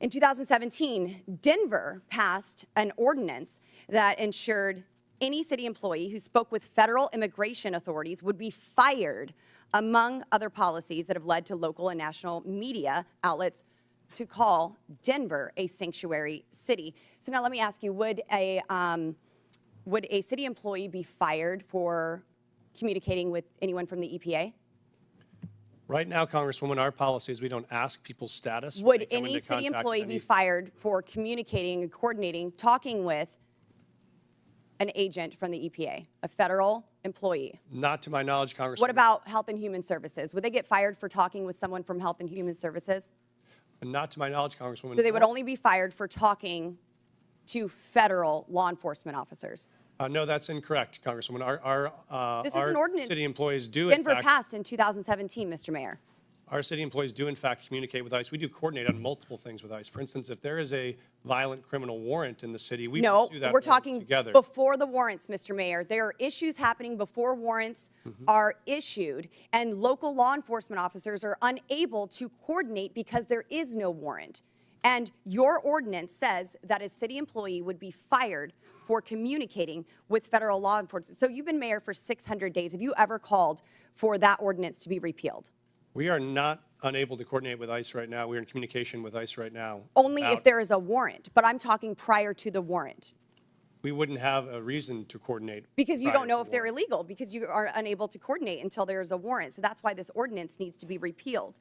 In 2017, Denver passed an ordinance that ensured any city employee who spoke with federal immigration authorities would be fired, among other policies that have led to local and national media outlets to call Denver a sanctuary city. So now let me ask you, would a city employee be fired for communicating with anyone from the EPA? Right now, Congresswoman, our policy is we don't ask people's status. when Would they come any into city contact with employee any- be fired for communicating and coordinating, talking with an agent from the EPA, a federal employee? Not to my knowledge, Congresswoman. What about Health and Human Services? Would they get fired for talking with someone from Health and Human Services? Not to my knowledge, Congresswoman. So they would only be fired for talking to federal law enforcement officers. No, that's incorrect, Congresswoman. This is an ordinance city employees do, Denver in fact, passed in 2017, Mr. Mayor. our city employees do, in fact, communicate with ICE. We do coordinate on multiple things with ICE. For instance, if there is a violent criminal warrant in the city, we No, pursue that we're warrant talking together. before the warrants, Mr. Mayor. There are issues happening before warrants are issued, and local law enforcement officers are unable to coordinate because there is no warrant. And your ordinance says that a city employee would be fired for communicating with federal law enforcement. So you've been mayor for 600 days. Have you ever called for that ordinance to be repealed? We are not unable to coordinate with ICE right now. We are in communication with ICE right now. Only if about- there is a warrant, but I'm talking prior to the warrant. We wouldn't have a reason to coordinate. Because you prior don't know to if they're warrant. illegal, because you are unable to coordinate until there is a warrant. So that's why this ordinance needs to be repealed.